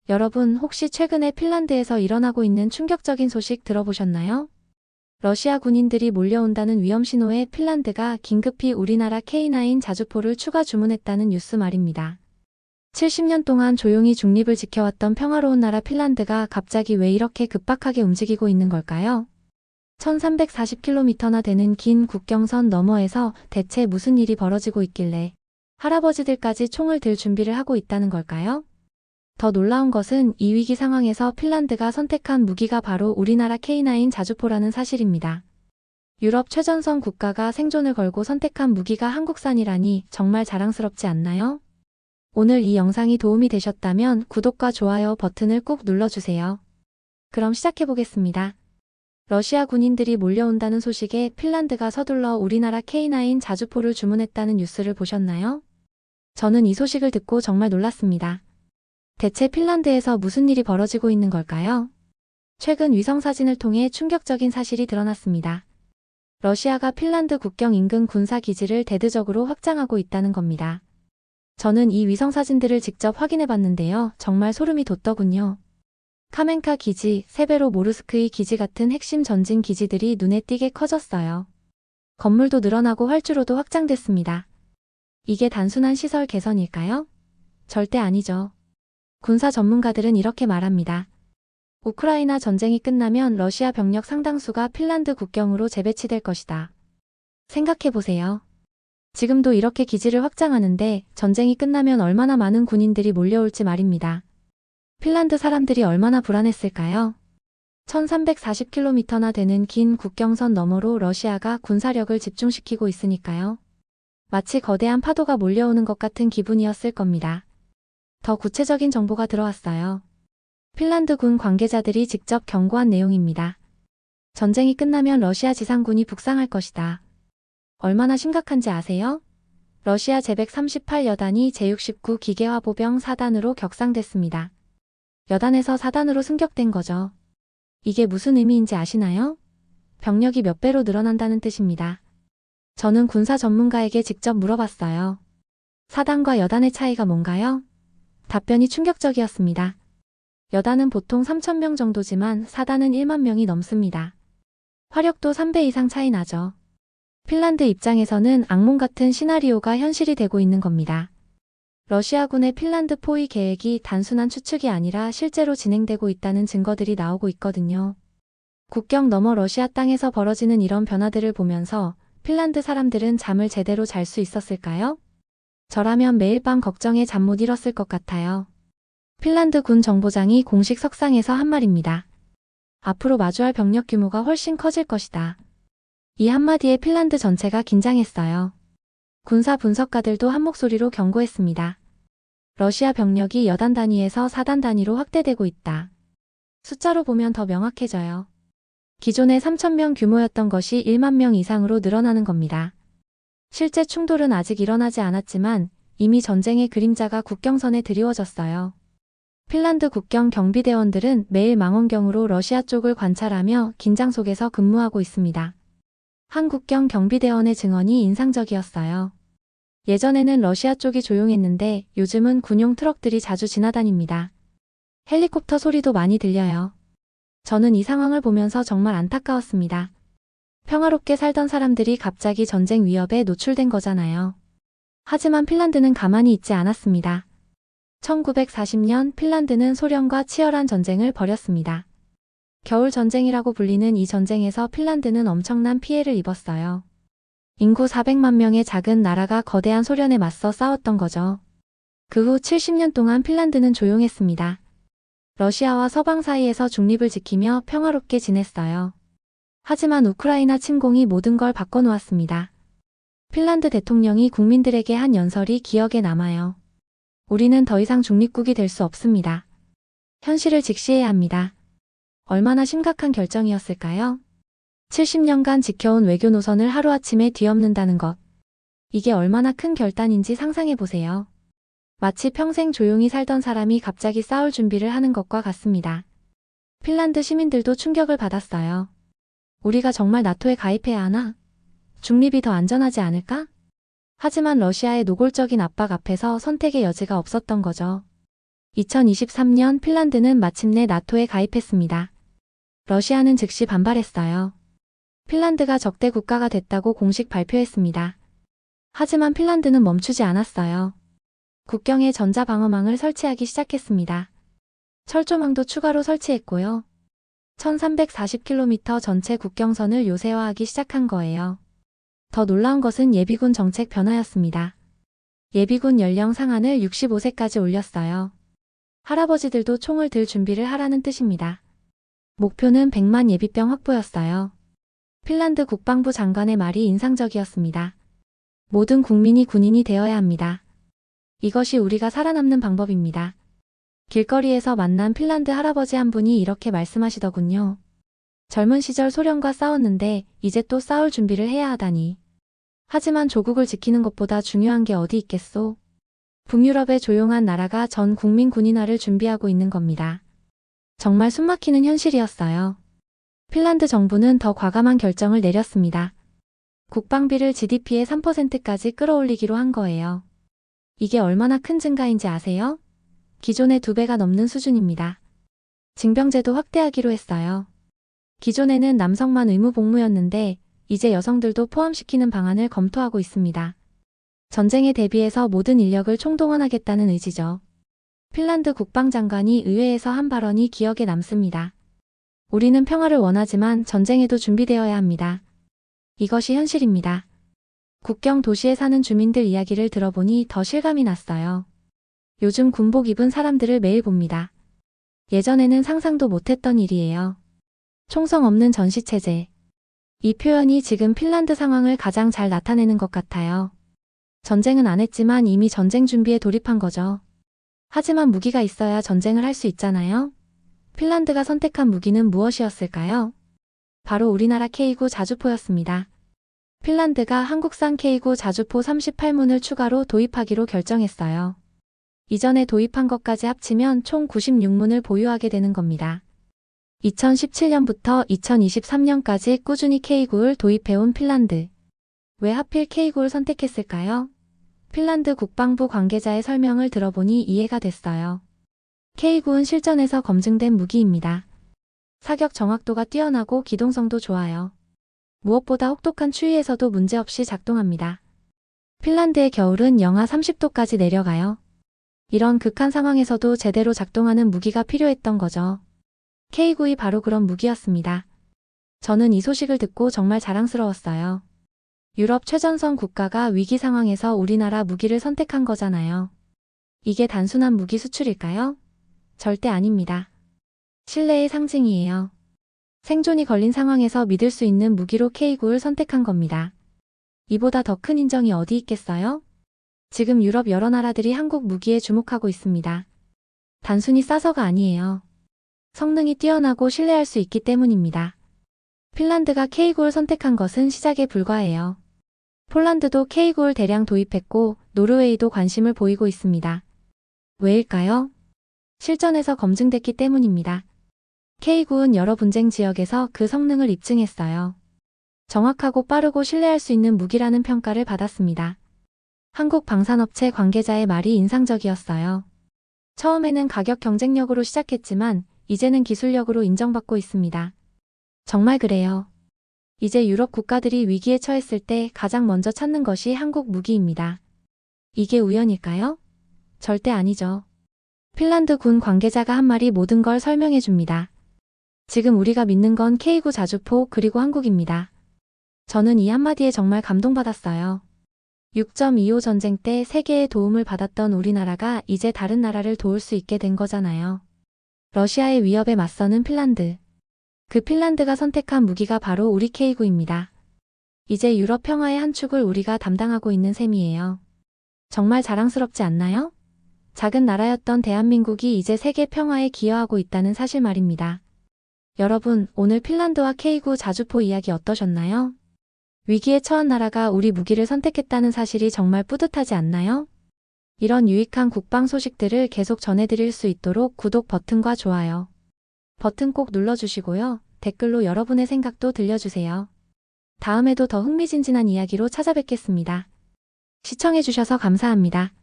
여러분 혹시 최근에 핀란드에서 일어나고 있는 충격적인 소식 들어보셨나요? 러시아 군인들이 몰려온다는 위험 신호에 핀란드가 긴급히 우리나라 K9 자주포를 추가 주문했다는 뉴스 말입니다. 70년 동안 조용히 중립을 지켜왔던 평화로운 나라 핀란드가 갑자기 왜 이렇게 급박하게 움직이고 있는 걸까요? 1340km나 되는 긴 국경선 너머에서 대체 무슨 일이 벌어지고 있길래 할아버지들까지 총을 들 준비를 하고 있다는 걸까요? 더 놀라운 것은 이 위기 상황에서 핀란드가 선택한 무기가 바로 우리나라 K9 자주포라는 사실입니다. 유럽 최전선 국가가 생존을 걸고 선택한 무기가 한국산이라니 정말 자랑스럽지 않나요? 오늘 이 영상이 도움이 되셨다면 구독과 좋아요 버튼을 꾹 눌러주세요. 그럼 시작해보겠습니다. 러시아 군인들이 몰려온다는 소식에 핀란드가 서둘러 우리나라 K9 자주포를 주문했다는 뉴스를 보셨나요? 저는 이 소식을 듣고 정말 놀랐습니다. 대체 핀란드에서 무슨 일이 벌어지고 있는 걸까요? 최근 위성사진을 통해 충격적인 사실이 드러났습니다. 러시아가 핀란드 국경 인근 군사기지를 대대적으로 확장하고 있다는 겁니다. 저는 이 위성사진들을 직접 확인해봤는데요. 정말 소름이 돋더군요. 카멘카 기지, 세베로모르스크이 기지 같은 핵심 전진 기지들이 눈에 띄게 커졌어요. 건물도 늘어나고 활주로도 확장됐습니다. 이게 단순한 시설 개선일까요? 절대 아니죠. 군사 전문가들은 이렇게 말합니다. 우크라이나 전쟁이 끝나면 러시아 병력 상당수가 핀란드 국경으로 재배치될 것이다. 생각해보세요. 지금도 이렇게 기지를 확장하는데 전쟁이 끝나면 얼마나 많은 군인들이 몰려올지 말입니다. 핀란드 사람들이 얼마나 불안했을까요? 1340km나 되는 긴 국경선 너머로 러시아가 군사력을 집중시키고 있으니까요. 마치 거대한 파도가 몰려오는 것 같은 기분이었을 겁니다. 더 구체적인 정보가 들어왔어요. 핀란드 군 관계자들이 직접 경고한 내용입니다. 전쟁이 끝나면 러시아 지상군이 북상할 것이다. 얼마나 심각한지 아세요? 러시아 제138 여단이 제69 기계화보병 사단으로 격상됐습니다. 여단에서 사단으로 승격된 거죠. 이게 무슨 의미인지 아시나요? 병력이 몇 배로 늘어난다는 뜻입니다. 저는 군사 전문가에게 직접 물어봤어요. 사단과 여단의 차이가 뭔가요? 답변이 충격적이었습니다. 여단은 보통 3,000명 정도지만 사단은 1만 명이 넘습니다. 화력도 3배 이상 차이 나죠. 핀란드 입장에서는 악몽 같은 시나리오가 현실이 되고 있는 겁니다. 러시아군의 핀란드 포위 계획이 단순한 추측이 아니라 실제로 진행되고 있다는 증거들이 나오고 있거든요. 국경 너머 러시아 땅에서 벌어지는 이런 변화들을 보면서 핀란드 사람들은 잠을 제대로 잘 수 있었을까요? 저라면 매일 밤 걱정에 잠 못 이뤘을 것 같아요. 핀란드 군 정보장이 공식 석상에서 한 말입니다. 앞으로 마주할 병력 규모가 훨씬 커질 것이다. 이 한마디에 핀란드 전체가 긴장했어요. 군사 분석가들도 한 목소리로 경고했습니다. 러시아 병력이 여단 단위에서 사단 단위로 확대되고 있다. 숫자로 보면 더 명확해져요. 기존의 3,000명 규모였던 것이 1만 명 이상으로 늘어나는 겁니다. 실제 충돌은 아직 일어나지 않았지만 이미 전쟁의 그림자가 국경선에 드리워졌어요. 핀란드 국경 경비대원들은 매일 망원경으로 러시아 쪽을 관찰하며 긴장 속에서 근무하고 있습니다. 한 국경 경비대원의 증언이 인상적이었어요. 예전에는 러시아 쪽이 조용했는데 요즘은 군용 트럭들이 자주 지나다닙니다. 헬리콥터 소리도 많이 들려요. 저는 이 상황을 보면서 정말 안타까웠습니다. 평화롭게 살던 사람들이 갑자기 전쟁 위협에 노출된 거잖아요. 하지만 핀란드는 가만히 있지 않았습니다. 1940년 핀란드는 소련과 치열한 전쟁을 벌였습니다. 겨울 전쟁이라고 불리는 이 전쟁에서 핀란드는 엄청난 피해를 입었어요. 인구 400만 명의 작은 나라가 거대한 소련에 맞서 싸웠던 거죠. 그 후 70년 동안 핀란드는 조용했습니다. 러시아와 서방 사이에서 중립을 지키며 평화롭게 지냈어요. 하지만 우크라이나 침공이 모든 걸 바꿔놓았습니다. 핀란드 대통령이 국민들에게 한 연설이 기억에 남아요. 우리는 더 이상 중립국이 될 수 없습니다. 현실을 직시해야 합니다. 얼마나 심각한 결정이었을까요? 70년간 지켜온 외교 노선을 하루아침에 뒤엎는다는 것. 이게 얼마나 큰 결단인지 상상해보세요. 마치 평생 조용히 살던 사람이 갑자기 싸울 준비를 하는 것과 같습니다. 핀란드 시민들도 충격을 받았어요. 우리가 정말 나토에 가입해야 하나? 중립이 더 안전하지 않을까? 하지만 러시아의 노골적인 압박 앞에서 선택의 여지가 없었던 거죠. 2023년 핀란드는 마침내 나토에 가입했습니다. 러시아는 즉시 반발했어요. 핀란드가 적대 국가가 됐다고 공식 발표했습니다. 하지만 핀란드는 멈추지 않았어요. 국경에 전자방어망을 설치하기 시작했습니다. 철조망도 추가로 설치했고요. 1340km 전체 국경선을 요새화하기 시작한 거예요. 더 놀라운 것은 예비군 정책 변화였습니다. 예비군 연령 상한을 65세까지 올렸어요. 할아버지들도 총을 들 준비를 하라는 뜻입니다. 목표는 100만 예비병 확보였어요. 핀란드 국방부 장관의 말이 인상적이었습니다. 모든 국민이 군인이 되어야 합니다. 이것이 우리가 살아남는 방법입니다. 길거리에서 만난 핀란드 할아버지 한 분이 이렇게 말씀하시더군요. 젊은 시절 소련과 싸웠는데 이제 또 싸울 준비를 해야 하다니. 하지만 조국을 지키는 것보다 중요한 게 어디 있겠소? 북유럽의 조용한 나라가 전 국민 군인화를 준비하고 있는 겁니다. 정말 숨막히는 현실이었어요. 핀란드 정부는 더 과감한 결정을 내렸습니다. 국방비를 GDP의 3%까지 끌어올리기로 한 거예요. 이게 얼마나 큰 증가인지 아세요? 기존의 2배가 넘는 수준입니다. 징병제도 확대하기로 했어요. 기존에는 남성만 의무 복무였는데 이제 여성들도 포함시키는 방안을 검토하고 있습니다. 전쟁에 대비해서 모든 인력을 총동원하겠다는 의지죠. 핀란드 국방장관이 의회에서 한 발언이 기억에 남습니다. 우리는 평화를 원하지만 전쟁에도 준비되어야 합니다. 이것이 현실입니다. 국경 도시에 사는 주민들 이야기를 들어보니 더 실감이 났어요. 요즘 군복 입은 사람들을 매일 봅니다. 예전에는 상상도 못했던 일이에요. 총성 없는 전시체제. 이 표현이 지금 핀란드 상황을 가장 잘 나타내는 것 같아요. 전쟁은 안 했지만 이미 전쟁 준비에 돌입한 거죠. 하지만 무기가 있어야 전쟁을 할 수 있잖아요. 핀란드가 선택한 무기는 무엇이었을까요? 바로 우리나라 K9 자주포였습니다. 핀란드가 한국산 K9 자주포 38문을 추가로 도입하기로 결정했어요. 이전에 도입한 것까지 합치면 총 96문을 보유하게 되는 겁니다. 2017년부터 2023년까지 꾸준히 K9를 도입해온 핀란드. 왜 하필 K9를 선택했을까요? 핀란드 국방부 관계자의 설명을 들어보니 이해가 됐어요. K9는 실전에서 검증된 무기입니다. 사격 정확도가 뛰어나고 기동성도 좋아요. 무엇보다 혹독한 추위에서도 문제없이 작동합니다. 핀란드의 겨울은 영하 30도까지 내려가요. 이런 극한 상황에서도 제대로 작동하는 무기가 필요했던 거죠. K9이 바로 그런 무기였습니다. 저는 이 소식을 듣고 정말 자랑스러웠어요. 유럽 최전선 국가가 위기 상황에서 우리나라 무기를 선택한 거잖아요. 이게 단순한 무기 수출일까요? 절대 아닙니다. 신뢰의 상징이에요. 생존이 걸린 상황에서 믿을 수 있는 무기로 K9를 선택한 겁니다. 이보다 더 큰 인정이 어디 있겠어요? 지금 유럽 여러 나라들이 한국 무기에 주목하고 있습니다. 단순히 싸서가 아니에요. 성능이 뛰어나고 신뢰할 수 있기 때문입니다. 핀란드가 K9를 선택한 것은 시작에 불과해요. 폴란드도 K9를 대량 도입했고 노르웨이도 관심을 보이고 있습니다. 왜일까요? 실전에서 검증됐기 때문입니다. K9는 여러 분쟁 지역에서 그 성능을 입증했어요. 정확하고 빠르고 신뢰할 수 있는 무기라는 평가를 받았습니다. 한국 방산업체 관계자의 말이 인상적이었어요. 처음에는 가격 경쟁력으로 시작했지만 이제는 기술력으로 인정받고 있습니다. 정말 그래요. 이제 유럽 국가들이 위기에 처했을 때 가장 먼저 찾는 것이 한국 무기입니다. 이게 우연일까요? 절대 아니죠. 핀란드 군 관계자가 한 말이 모든 걸 설명해 줍니다. 지금 우리가 믿는 건 K9 자주포 그리고 한국입니다. 저는 이 한마디에 정말 감동받았어요. 6.25 전쟁 때 세계의 도움을 받았던 우리나라가 이제 다른 나라를 도울 수 있게 된 거잖아요. 러시아의 위협에 맞서는 핀란드. 그 핀란드가 선택한 무기가 바로 우리 K9입니다. 이제 유럽 평화의 한 축을 우리가 담당하고 있는 셈이에요. 정말 자랑스럽지 않나요? 작은 나라였던 대한민국이 이제 세계 평화에 기여하고 있다는 사실 말입니다. 여러분, 오늘 핀란드와 K9 자주포 이야기 어떠셨나요? 위기에 처한 나라가 우리 무기를 선택했다는 사실이 정말 뿌듯하지 않나요? 이런 유익한 국방 소식들을 계속 전해드릴 수 있도록 구독 버튼과 좋아요 버튼 꼭 눌러주시고요. 댓글로 여러분의 생각도 들려주세요. 다음에도 더 흥미진진한 이야기로 찾아뵙겠습니다. 시청해주셔서 감사합니다.